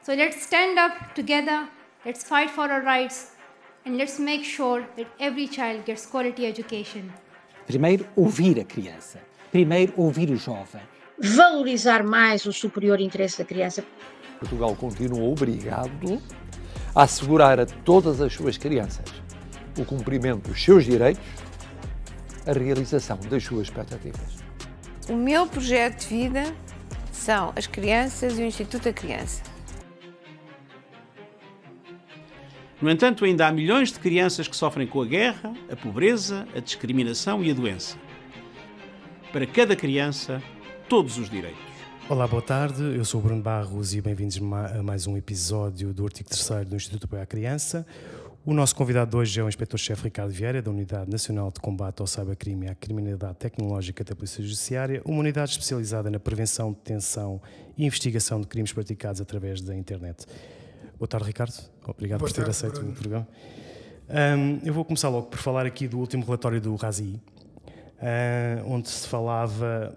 So let's stand up together, let's fight for our rights, and let's make sure that every child gets quality education. Primeiro, ouvir a criança. Primeiro, ouvir o jovem. Valorizar mais o superior interesse da criança. Portugal continua obrigado a assegurar a todas as suas crianças o cumprimento dos seus direitos, a realização das suas expectativas. O meu projeto de vida são as crianças e o Instituto da Criança. No entanto, ainda há milhões de crianças que sofrem com a guerra, a pobreza, a discriminação e a doença. Para cada criança, todos os direitos. Olá, boa tarde. Eu sou o Bruno Barros e bem-vindos a mais um episódio do artigo 3º do Instituto de Apoio à Criança. O nosso convidado de hoje é o Inspetor-Chefe Ricardo Vieira, da Unidade Nacional de Combate ao Cybercrime e à Criminalidade Tecnológica da Polícia Judiciária, uma unidade especializada na prevenção, detenção e investigação de crimes praticados através da internet. Boa tarde, Ricardo. Obrigado por ter aceito o programa. Eu vou começar logo por falar aqui do último relatório do RASI, onde se falava,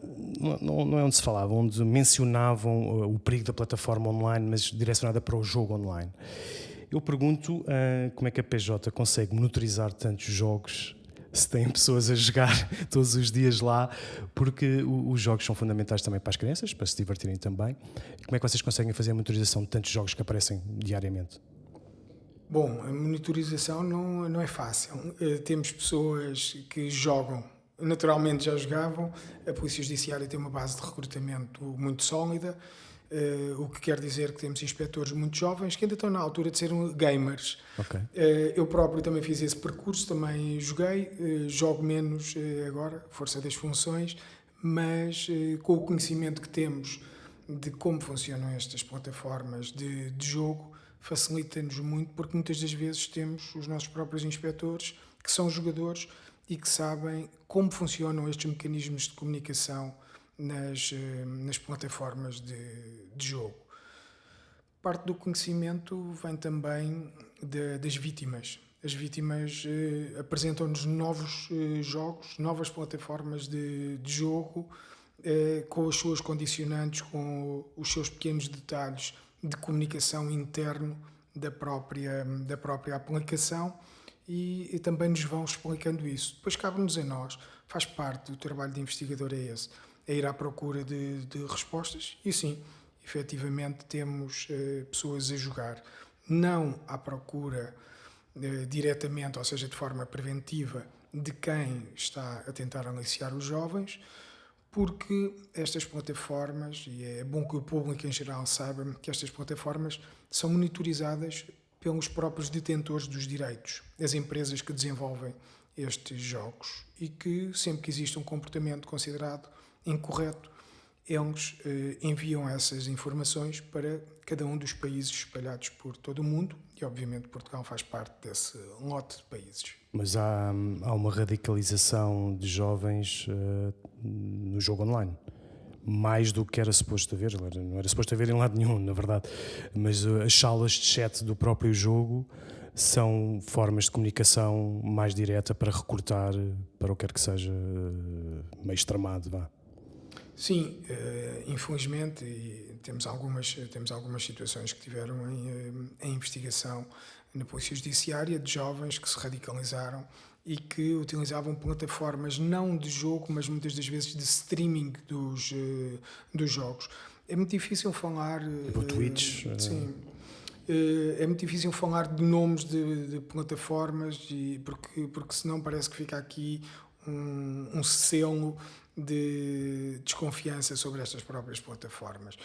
não é onde se falava, onde mencionavam o perigo da plataforma online, mas direcionada para o jogo online. Eu pergunto como é que a PJ consegue monitorizar tantos jogos se têm pessoas a jogar todos os dias lá, porque os jogos são fundamentais também para as crianças, para se divertirem também. Como é que vocês conseguem fazer a monitorização de tantos jogos que aparecem diariamente? Bom, a monitorização não é fácil. Temos pessoas que jogam, naturalmente já jogavam, a Polícia Judiciária tem uma base de recrutamento muito sólida, o que quer dizer que temos inspectores muito jovens que ainda estão na altura de serem gamers. Okay. Eu próprio também fiz esse percurso, também joguei, jogo menos agora, força das funções, mas com o conhecimento que temos de como funcionam estas plataformas de jogo, facilita-nos muito, porque muitas das vezes temos os nossos próprios inspectores que são jogadores e que sabem como funcionam estes mecanismos de comunicação nas plataformas de jogo. Parte do conhecimento vem também das vítimas. As vítimas apresentam-nos novos jogos, novas plataformas de jogo, com as suas condicionantes, com os seus pequenos detalhes de comunicação interno da própria aplicação e também nos vão explicando isso. Depois cabe-nos a nós, faz parte do trabalho de investigador é ir à procura de respostas e sim, efetivamente temos pessoas a jogar, não à procura diretamente, ou seja, de forma preventiva, de quem está a tentar aliciar os jovens, porque estas plataformas, e é bom que o público em geral saiba que estas plataformas são monitorizadas pelos próprios detentores dos direitos, as empresas que desenvolvem estes jogos, e que sempre que existe um comportamento considerado incorreto, eles enviam essas informações para cada um dos países espalhados por todo o mundo e obviamente Portugal faz parte desse lote de países. Mas há uma radicalização de jovens no jogo online, mais do que era suposto haver. Não era suposto haver em lado nenhum, na verdade, mas as salas de chat do próprio jogo são formas de comunicação mais direta para recrutar para o que quer que seja meio extremado, vá. Sim, infelizmente, e temos algumas situações que tiveram em investigação na Polícia Judiciária de jovens que se radicalizaram e que utilizavam plataformas não de jogo, mas muitas das vezes de streaming dos jogos. É muito difícil falar... Por Twitch? Sim. É muito difícil falar de nomes de plataformas porque senão parece que fica aqui um selo de desconfiança sobre estas próprias plataformas.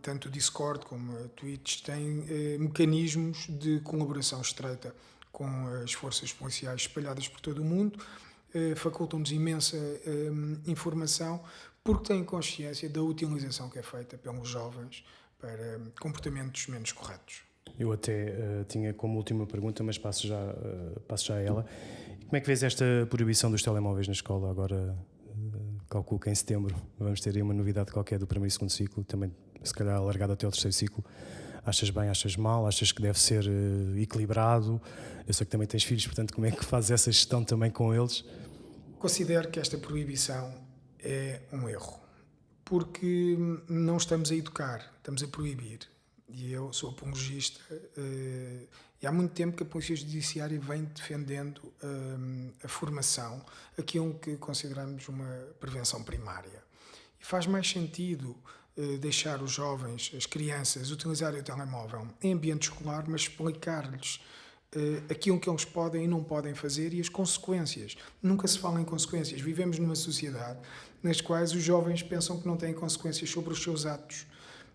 Tanto o Discord como a Twitch têm mecanismos de colaboração estreita com as forças policiais espalhadas por todo o mundo, facultam-nos imensa informação porque têm consciência da utilização que é feita pelos jovens para comportamentos menos corretos. Eu até tinha como última pergunta, mas passo já a ela. Como é que vês esta proibição dos telemóveis na escola agora? Calculo que em setembro vamos ter aí uma novidade qualquer do primeiro e segundo ciclo, também se calhar alargado até ao terceiro ciclo. Achas bem, achas mal? Achas que deve ser equilibrado? Eu sei que também tens filhos, portanto como é que fazes essa gestão também com eles? Considero que esta proibição é um erro, porque não estamos a educar, estamos a proibir. E eu sou apologista, e há muito tempo que a Polícia Judiciária vem defendendo a formação, aquilo que consideramos uma prevenção primária. E faz mais sentido deixar os jovens, as crianças, utilizarem o telemóvel em ambiente escolar, mas explicar-lhes aquilo que eles podem e não podem fazer e as consequências. Nunca se fala em consequências. Vivemos numa sociedade nas quais os jovens pensam que não têm consequências sobre os seus atos.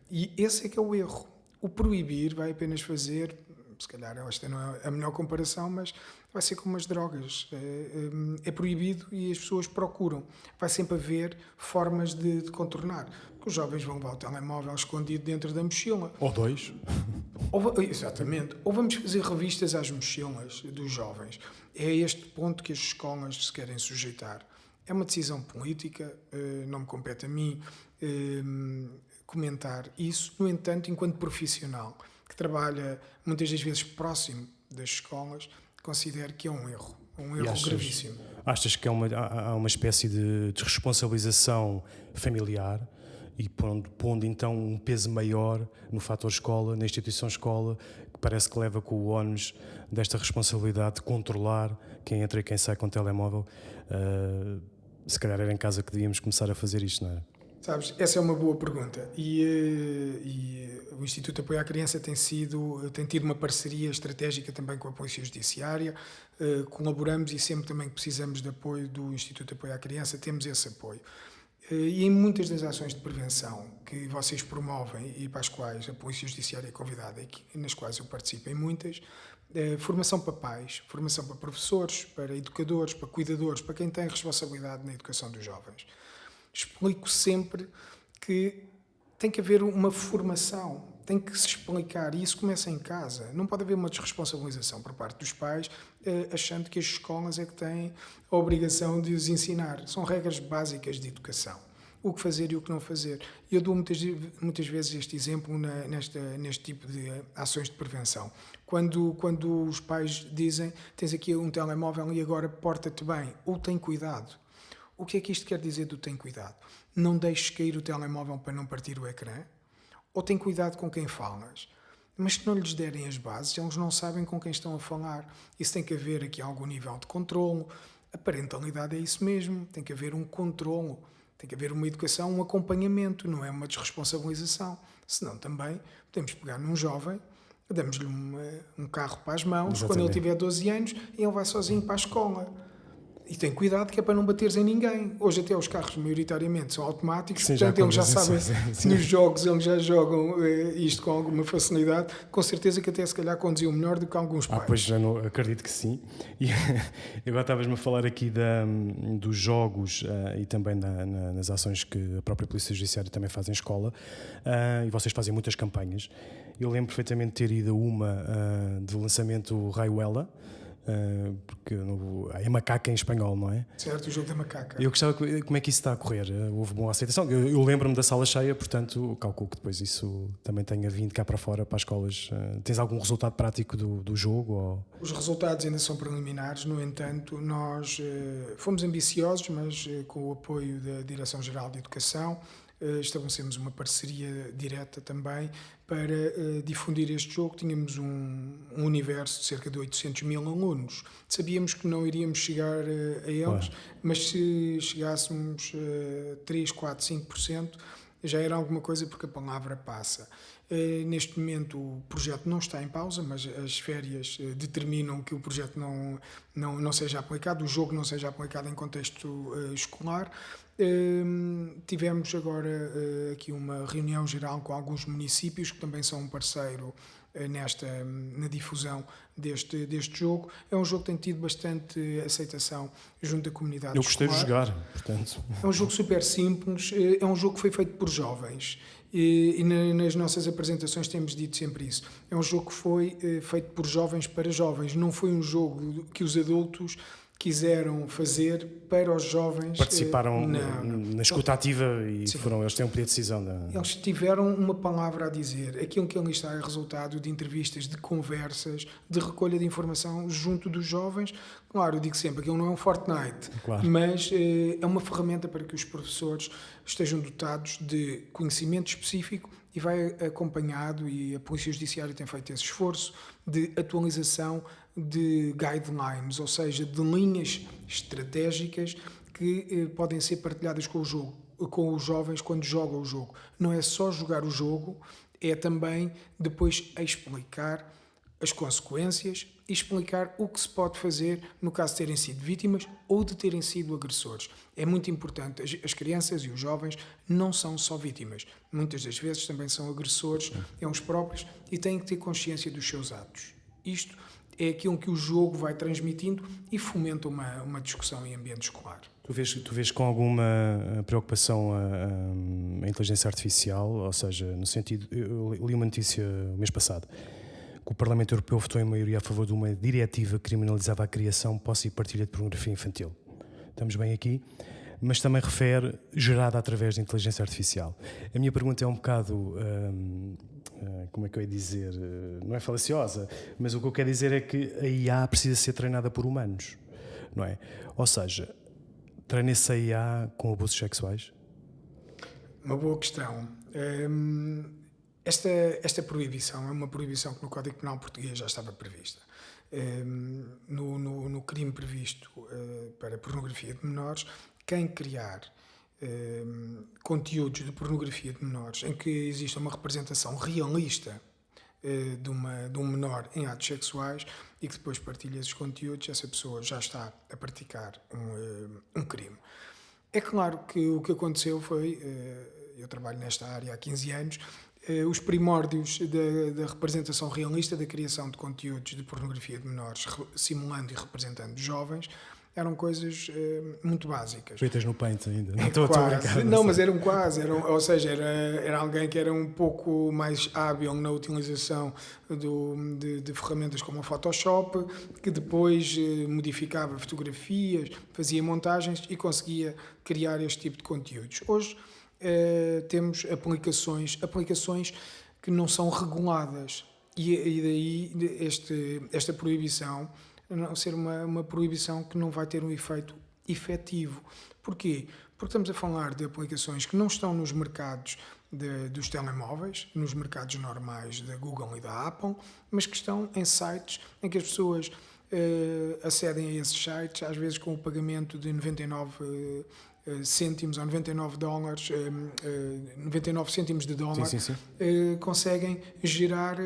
E esse é que é o erro. O proibir vai apenas fazer, se calhar esta não é a melhor comparação, mas vai ser como as drogas. É proibido e as pessoas procuram. Vai sempre haver formas de contornar. Porque os jovens vão levar o telemóvel escondido dentro da mochila. Ou 2. Exatamente. Ou vamos fazer revistas às mochilas dos jovens. É a este ponto que as escolas se querem sujeitar. É uma decisão política, não me compete a mim comentar isso. No entanto, enquanto profissional que trabalha muitas das vezes próximo das escolas, considero que é um erro gravíssimo. Achas que há uma espécie de desresponsabilização familiar e pondo então um peso maior no fator escola, na instituição escola, que parece que leva com o ónus desta responsabilidade de controlar quem entra e quem sai com o telemóvel? Se calhar era em casa que devíamos começar a fazer isto, não é? Sabes, essa é uma boa pergunta e o Instituto de Apoio à Criança tem tido uma parceria estratégica também com a Polícia Judiciária, colaboramos e sempre também que precisamos de apoio do Instituto de Apoio à Criança temos esse apoio. E em muitas das ações de prevenção que vocês promovem e para as quais a Polícia Judiciária é convidada e nas quais eu participo em muitas, formação para pais, formação para professores, para educadores, para cuidadores, para quem tem responsabilidade na educação dos jovens. Explico sempre que tem que haver uma formação, tem que se explicar, e isso começa em casa. Não pode haver uma desresponsabilização por parte dos pais, achando que as escolas é que têm a obrigação de os ensinar. São regras básicas de educação. O que fazer e o que não fazer. Eu dou muitas vezes este exemplo neste tipo de ações de prevenção. Quando os pais dizem, tens aqui um telemóvel e agora porta-te bem, ou tem cuidado. O que é que isto quer dizer do tem cuidado? Não deixes cair o telemóvel para não partir o ecrã? Ou tem cuidado com quem falas? Mas se não lhes derem as bases, eles não sabem com quem estão a falar. Isso tem que haver aqui algum nível de controlo. A parentalidade é isso mesmo. Tem que haver um controlo. Tem que haver uma educação, um acompanhamento. Não é uma desresponsabilização. Senão também podemos pegar num jovem, damos-lhe um carro para as mãos. Exatamente. Quando ele tiver 12 anos, ele vai sozinho para a escola. E tem cuidado que é para não bateres em ninguém. Hoje até os carros maioritariamente são automáticos, sim, portanto eles já sabem, nos jogos eles já jogam isto com alguma facilidade, com certeza que até se calhar conduziam melhor do que alguns pais. Pois já não, acredito que sim. E agora estavas-me a falar aqui dos jogos e também nas ações que a própria Polícia Judiciária também faz em escola, e vocês fazem muitas campanhas. Eu lembro perfeitamente de ter ido a uma de lançamento Raiuela, porque é macaca em espanhol, não é? Certo, o jogo da macaca. Eu gostava, como é que isso está a correr? Houve boa aceitação? Eu lembro-me da sala cheia, portanto calculo que depois isso também tenha vindo cá para fora, para as escolas. Tens algum resultado prático do jogo? Ou? Os resultados ainda são preliminares, no entanto nós fomos ambiciosos, mas com o apoio da Direção-Geral de Educação estabelecemos uma parceria direta também para difundir este jogo. Tínhamos um universo de cerca de 800 mil alunos. Sabíamos que não iríamos chegar a eles, mas se chegássemos a 3, 4, 5%, já era alguma coisa porque a palavra passa. Neste momento o projeto não está em pausa, mas as férias determinam que o projeto não seja aplicado, o jogo não seja aplicado em contexto escolar. Tivemos agora aqui uma reunião geral com alguns municípios que também são um parceiro na difusão deste jogo. É um jogo que tem tido bastante aceitação junto da comunidade escolar. Eu gostei de jogar, portanto. É um jogo super simples, é um jogo que foi feito por jovens e nas nossas apresentações temos dito sempre isso. É um jogo que foi feito por jovens para jovens, não foi um jogo que os adultos quiseram fazer para os jovens. Participaram na escuta ativa e eles têm um poder de decisão. Eles tiveram uma palavra a dizer. Aquilo que ali está é resultado de entrevistas, de conversas, de recolha de informação junto dos jovens. Claro, eu digo sempre, aquilo não é um Fortnite, mas é uma ferramenta para que os professores estejam dotados de conhecimento específico e vai acompanhado, e a Polícia Judiciária tem feito esse esforço de atualização de guidelines, ou seja, de linhas estratégicas que podem ser partilhadas com os jovens quando jogam o jogo. Não é só jogar o jogo, é também depois explicar as consequências e explicar o que se pode fazer no caso de terem sido vítimas ou de terem sido agressores. É muito importante. As crianças e os jovens não são só vítimas. Muitas das vezes também são agressores, eles próprios, e têm que ter consciência dos seus atos. Isto é aquilo que o jogo vai transmitindo e fomenta uma discussão em ambiente escolar. Tu vês com alguma preocupação a inteligência artificial, ou seja, no sentido, eu li uma notícia o mês passado, que o Parlamento Europeu votou em maioria a favor de uma diretiva que criminalizava a criação, posse e partilha de pornografia infantil. Estamos bem aqui, mas também refere gerada através da inteligência artificial. A minha pergunta é um bocado, como é que eu ia dizer, não é falaciosa, mas o que eu quero dizer é que a IA precisa ser treinada por humanos, não é? Ou seja, treina-se a IA com abusos sexuais? Uma boa questão. Esta proibição é uma proibição que no Código Penal português já estava prevista. No crime previsto para pornografia de menores, quem criar conteúdos de pornografia de menores em que exista uma representação realista de um menor em atos sexuais e que depois partilha esses conteúdos, essa pessoa já está a praticar um crime. É claro que o que aconteceu foi, eu trabalho nesta área há 15 anos, os primórdios da representação realista, da criação de conteúdos de pornografia de menores, simulando e representando jovens, eram coisas muito básicas. Feitas no Paint ainda, não estou a brincar. Não, mas eram quase, ou seja, era alguém que era um pouco mais hábil na utilização de ferramentas como o Photoshop, que depois modificava fotografias, fazia montagens e conseguia criar este tipo de conteúdos. Hoje temos aplicações que não são reguladas e daí esta proibição não ser uma proibição que não vai ter um efeito efetivo. Porquê? Porque estamos a falar de aplicações que não estão nos mercados dos telemóveis, nos mercados normais da Google e da Apple, mas que estão em sites em que as pessoas acedem a esses sites, às vezes com o pagamento de 99 cêntimos ou 99 dólares, 99 cêntimos de dólar, sim. conseguem gerar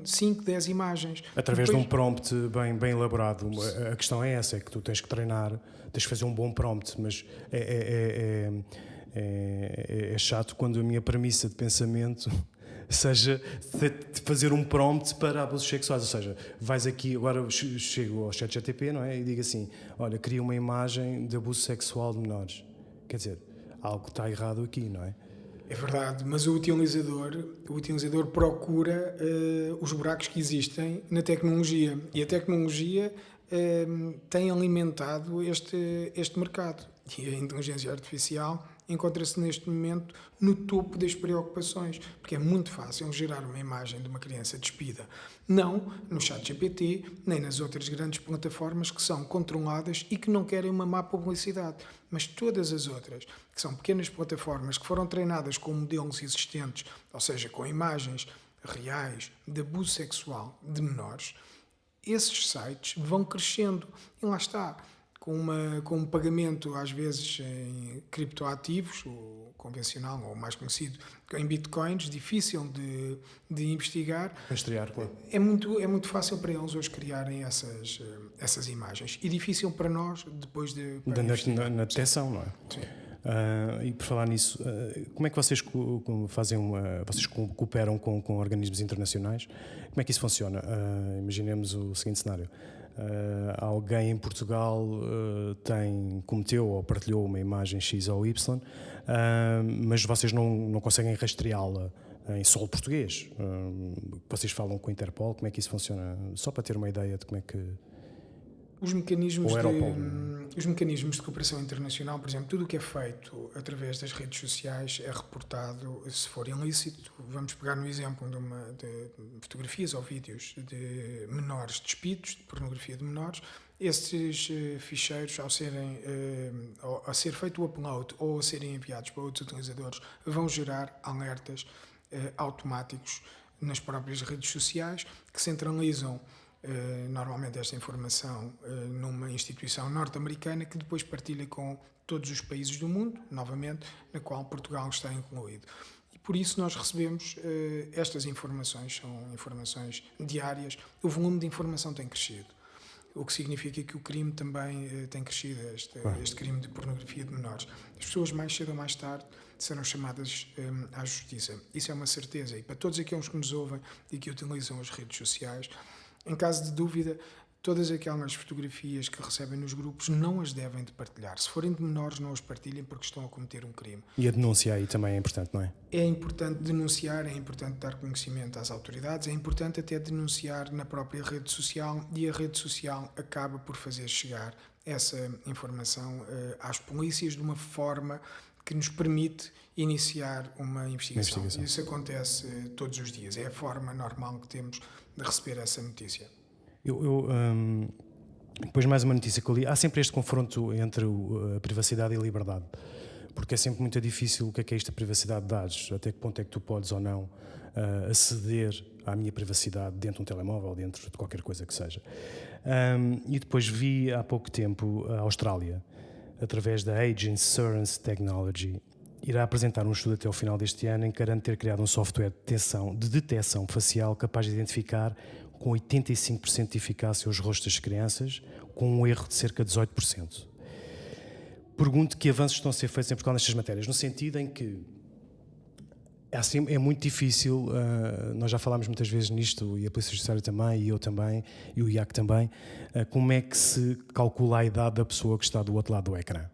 5, 10 imagens. Através de um prompt bem elaborado. A questão é essa, é que tu tens que treinar, tens que fazer um bom prompt, mas é chato quando a minha premissa de pensamento seja de fazer um prompt para abusos sexuais, ou seja, vais aqui, agora chego ao ChatGPT, não é? E digo assim, olha, cria uma imagem de abuso sexual de menores. Quer dizer, algo está errado aqui, não é? É verdade, mas o utilizador procura os buracos que existem na tecnologia, e a tecnologia tem alimentado este mercado, e a inteligência artificial encontra-se neste momento no topo das preocupações, porque é muito fácil gerar uma imagem de uma criança despida. Não no ChatGPT, nem nas outras grandes plataformas que são controladas e que não querem uma má publicidade, mas todas as outras, que são pequenas plataformas que foram treinadas com modelos existentes, ou seja, com imagens reais de abuso sexual de menores, esses sites vão crescendo e lá está. Com um pagamento, às vezes, em criptoativos, o convencional, ou mais conhecido em bitcoins, difícil de investigar. Rastrear, claro. É muito fácil para eles hoje criarem essas imagens. E difícil para nós, depois de... Na detecção, não é? Sim. E por falar nisso, como é que vocês vocês cooperam com organismos internacionais? Como é que isso funciona? Imaginemos o seguinte cenário. Alguém em Portugal cometeu ou partilhou uma imagem X ou Y, mas vocês não conseguem rastreá-la em solo português. Vocês falam com a Interpol, como é que isso funciona? Só para ter uma ideia de como é que... Os mecanismos de cooperação internacional, por exemplo, tudo o que é feito através das redes sociais é reportado, se for ilícito. Vamos pegar no exemplo de fotografias ou vídeos de menores despidos, de pornografia de menores. Esses ficheiros, a ser feito o upload ou a serem enviados para outros utilizadores, vão gerar alertas automáticos nas próprias redes sociais que centralizam normalmente esta informação numa instituição norte-americana que depois partilha com todos os países do mundo, novamente, na qual Portugal está incluído. E por isso nós recebemos estas informações, são informações diárias, o volume de informação tem crescido, o que significa que o crime também tem crescido, este crime de pornografia de menores. As pessoas mais cedo ou mais tarde serão chamadas à justiça. Isso é uma certeza. E para todos aqueles que nos ouvem e que utilizam as redes sociais, em caso de dúvida, todas aquelas fotografias que recebem nos grupos não as devem de partilhar. Se forem de menores, não as partilhem porque estão a cometer um crime. E a denúncia aí também é importante, não é? É importante denunciar, é importante dar conhecimento às autoridades, é importante até denunciar na própria rede social e a rede social acaba por fazer chegar essa informação às polícias de uma forma que nos permite iniciar uma investigação. Isso acontece todos os dias. É a forma normal que temos de receber essa notícia. Depois mais uma notícia que eu li. Há sempre este confronto entre a privacidade e a liberdade. Porque é sempre muito difícil o que é isto da privacidade de dados. Até que ponto é que tu podes ou não aceder à minha privacidade dentro de um telemóvel, dentro de qualquer coisa que seja. E depois vi há pouco tempo a Austrália, através da Agence Technology, irá apresentar um estudo até ao final deste ano em que garante ter criado um software de detecção facial capaz de identificar com 85% de eficácia os rostos das crianças, com um erro de cerca de 18%. Pergunto que avanços estão a ser feitos em Portugal nestas matérias, no sentido em que é muito difícil, nós já falámos muitas vezes nisto, e a Polícia Judiciária também, e eu também, e o IAC também, como é que se calcula a idade da pessoa que está do outro lado do ecrã?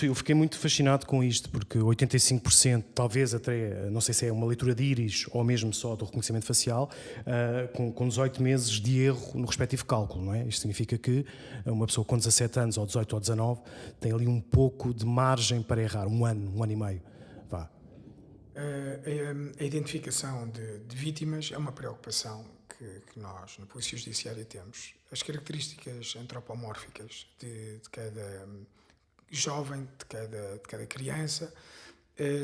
Eu fiquei muito fascinado com isto, porque 85%, talvez até, não sei se é uma leitura de íris ou mesmo só do reconhecimento facial, com 18 meses de erro no respectivo cálculo, não é? Isto significa que uma pessoa com 17 anos, ou 18 ou 19, tem ali um pouco de margem para errar, um ano e meio. Vá. A identificação de vítimas é uma preocupação que nós, na Polícia Judiciária, temos. As características antropomórficas de cada jovem, de cada criança,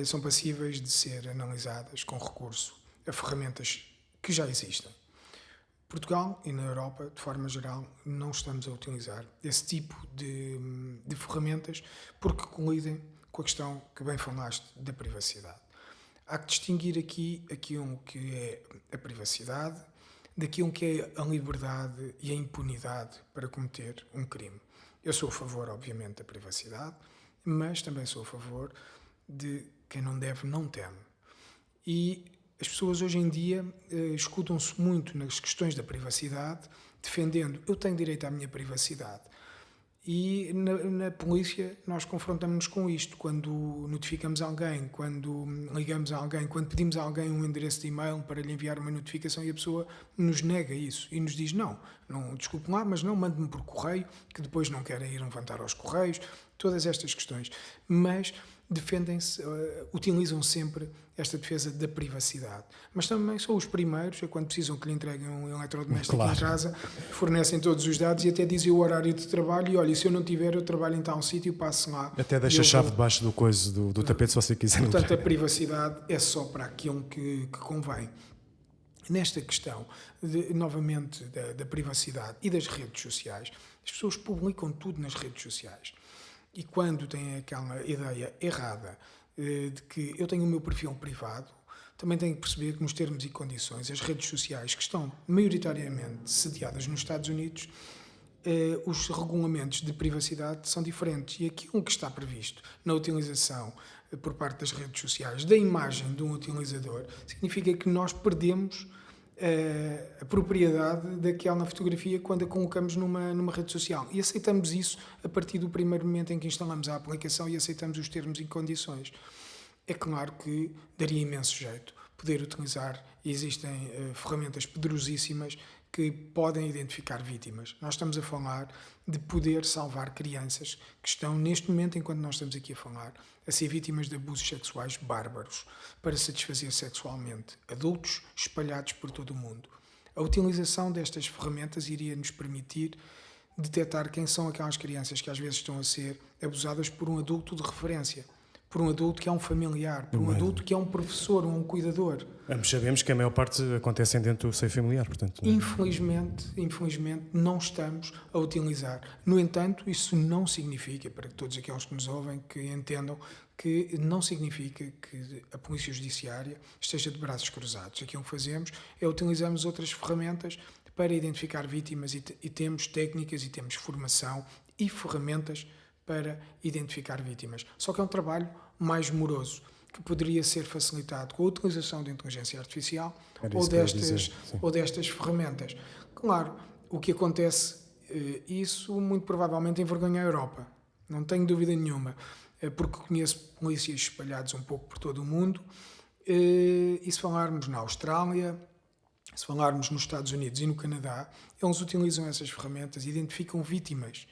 são passíveis de ser analisadas com recurso a ferramentas que já existem. Portugal e na Europa, de forma geral, não estamos a utilizar esse tipo de ferramentas porque colidem com a questão que bem falaste da privacidade. Há que distinguir aqui aquilo que é a privacidade daquilo que é a liberdade e a impunidade para cometer um crime. Eu sou a favor, obviamente, da privacidade, mas também sou a favor de quem não deve, não teme. E as pessoas hoje em dia escutam-se muito nas questões da privacidade, defendendo eu tenho direito à minha privacidade. E na polícia nós confrontamos-nos com isto, quando notificamos alguém, quando ligamos a alguém, quando pedimos a alguém um endereço de e-mail para lhe enviar uma notificação e a pessoa nos nega isso e nos diz não, desculpe lá, mas não, mande-me por correio, que depois não querem ir levantar aos correios, todas estas questões. Mas defendem-se, utilizam sempre esta defesa da privacidade. Mas também são os primeiros, quando precisam que lhe entreguem um eletrodoméstico em casa, fornecem todos os dados e até dizem o horário de trabalho e olha, se eu não tiver, eu trabalho em tal sítio, passo lá. Até deixa a chave debaixo do tapete se você quiser. Portanto, a privacidade é só para aquilo que convém. Nesta questão, novamente, da privacidade e das redes sociais, as pessoas publicam tudo nas redes sociais. E quando têm aquela ideia errada de que eu tenho o meu perfil privado, também têm que perceber que nos termos e condições, as redes sociais que estão maioritariamente sediadas nos Estados Unidos, os regulamentos de privacidade são diferentes. E aquilo que está previsto na utilização por parte das redes sociais da imagem de um utilizador significa que nós perdemos a propriedade daquela fotografia quando a colocamos numa rede social. E aceitamos isso a partir do primeiro momento em que instalamos a aplicação e aceitamos os termos e condições. É claro que daria imenso jeito poder utilizar, e existem ferramentas poderosíssimas que podem identificar vítimas. Nós estamos a falar de poder salvar crianças que estão, neste momento, enquanto nós estamos aqui a falar, a ser vítimas de abusos sexuais bárbaros para satisfazer sexualmente adultos espalhados por todo o mundo. A utilização destas ferramentas iria nos permitir detectar quem são aquelas crianças que às vezes estão a ser abusadas por um adulto de referência. por um adulto que é um familiar, por um adulto que é um professor, um cuidador. Ambos sabemos que a maior parte acontecem dentro do seio familiar, portanto. Infelizmente, não estamos a utilizar. No entanto, isso não significa, para todos aqueles que nos ouvem, que entendam que não significa que a Polícia Judiciária esteja de braços cruzados. Aquilo que fazemos é utilizarmos outras ferramentas para identificar vítimas e temos técnicas e temos formação e ferramentas para identificar vítimas. Só que é um trabalho mais moroso, que poderia ser facilitado com a utilização da inteligência artificial ou destas ferramentas. Claro, o que acontece, isso muito provavelmente envergonha a Europa, não tenho dúvida nenhuma, porque conheço polícias espalhados um pouco por todo o mundo, e se falarmos na Austrália, se falarmos nos Estados Unidos e no Canadá, eles utilizam essas ferramentas, identificam vítimas.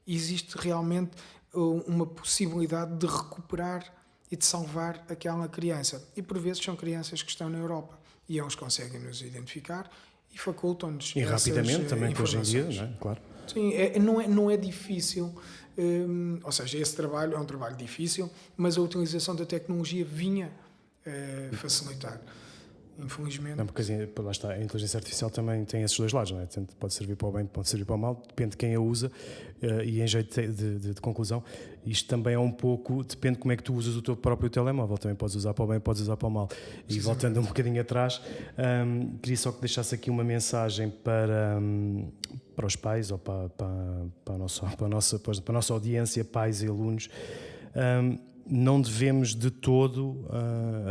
E existe realmente uma possibilidade de recuperar e de salvar aquela criança. E por vezes são crianças que estão na Europa e eles conseguem nos identificar e facultam-nos. E rapidamente também, que hoje em dia, não é? Claro. Sim, não é difícil, ou seja, esse trabalho é um trabalho difícil, mas a utilização da tecnologia vinha facilitar. Infelizmente. Não, porque lá está, a inteligência artificial também tem esses dois lados, não é? Pode servir para o bem, pode servir para o mal, depende de quem a usa, e em jeito de conclusão, isto também é um pouco, depende de como é que tu usas o teu próprio telemóvel, também podes usar para o bem, podes usar para o mal. E voltando um bocadinho atrás, queria só que deixasse aqui uma mensagem para os pais ou para a nossa audiência, pais e alunos. Não devemos de todo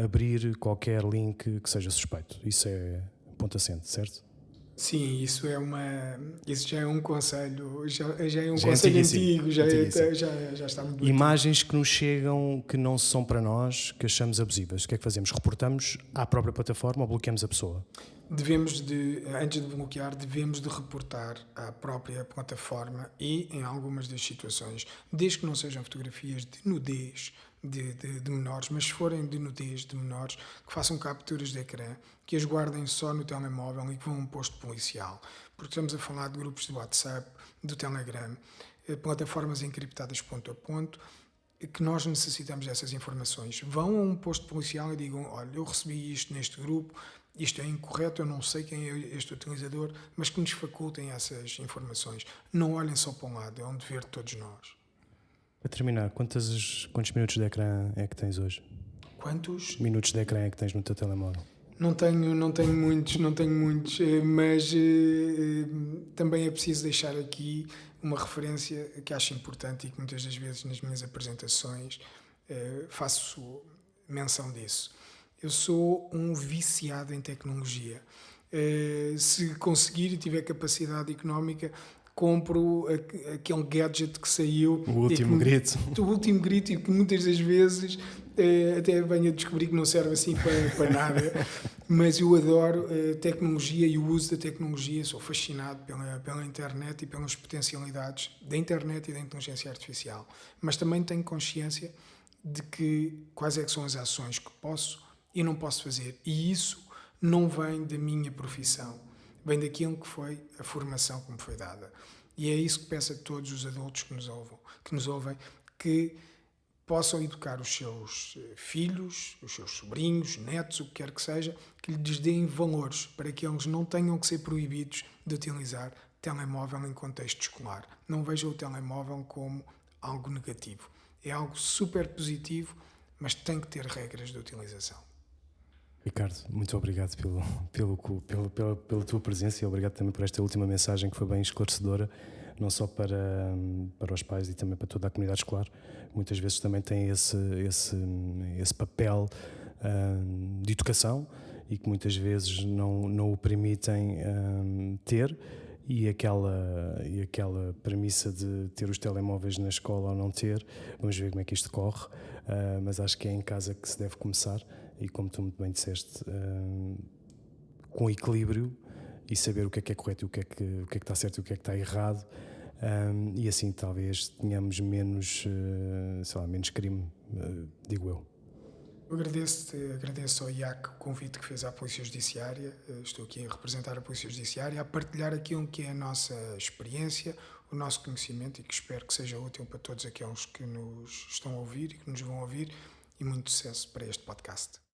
abrir qualquer link que seja suspeito. Isso é ponto assente, certo? Sim, isso já é um conselho, já é um conselho antigo, já está muito Imagens que nos chegam que não são para nós, que achamos abusivas. O que é que fazemos? Reportamos à própria plataforma ou bloqueamos a pessoa? Antes de bloquear, devemos de reportar à própria plataforma e em algumas das situações, desde que não sejam fotografias de nudez de menores, mas se forem de nudez de menores, que façam capturas de ecrã, que as guardem só no telemóvel e que vão a um posto policial. Porque estamos a falar de grupos de WhatsApp, do Telegram, plataformas encriptadas ponto a ponto, que nós necessitamos dessas informações. Vão a um posto policial e digam, olha, eu recebi isto neste grupo, isto é incorreto, eu não sei quem é este utilizador, mas que nos facultem essas informações. Não olhem só para um lado, é um dever de todos nós. Para terminar, quantos minutos de ecrã é que tens hoje? Quantos? Minutos de ecrã é que tens no teu telemóvel? Não tenho muitos, mas também é preciso deixar aqui uma referência que acho importante e que muitas das vezes nas minhas apresentações faço menção disso. Eu sou um viciado em tecnologia. Se conseguir e tiver capacidade económica, compro aquele gadget que saiu. O último grito. O último grito, e que muitas das vezes até venho a descobrir que não serve assim para nada. Mas eu adoro tecnologia e o uso da tecnologia. Sou fascinado pela internet e pelas potencialidades da internet e da inteligência artificial. Mas também tenho consciência de quais é que são as ações que posso e não posso fazer. E isso não vem da minha profissão. Vem daquilo que foi a formação que me foi dada. E é isso que peço a todos os adultos que nos ouvem, que possam educar os seus filhos, os seus sobrinhos, netos, o que quer que seja, que lhes deem valores para que eles não tenham que ser proibidos de utilizar telemóvel em contexto escolar. Não vejam o telemóvel como algo negativo. É algo super positivo, mas tem que ter regras de utilização. Ricardo, muito obrigado pela tua presença e obrigado também por esta última mensagem que foi bem esclarecedora, não só para os pais e também para toda a comunidade escolar. Muitas vezes também tem esse papel de educação e que muitas vezes não o permitem ter. E aquela premissa de ter os telemóveis na escola ou não ter, vamos ver como é que isto corre, mas acho que é em casa que se deve começar e, como tu muito bem disseste, com equilíbrio e saber o que é correto e o que é que está certo e o que é que está errado, e assim talvez tenhamos menos crime, digo eu. Eu agradeço ao IAC o convite que fez à Polícia Judiciária. Estou aqui a representar a Polícia Judiciária, a partilhar aquilo que é a nossa experiência, o nosso conhecimento e que espero que seja útil para todos aqueles que nos estão a ouvir e que nos vão ouvir, e muito sucesso para este podcast.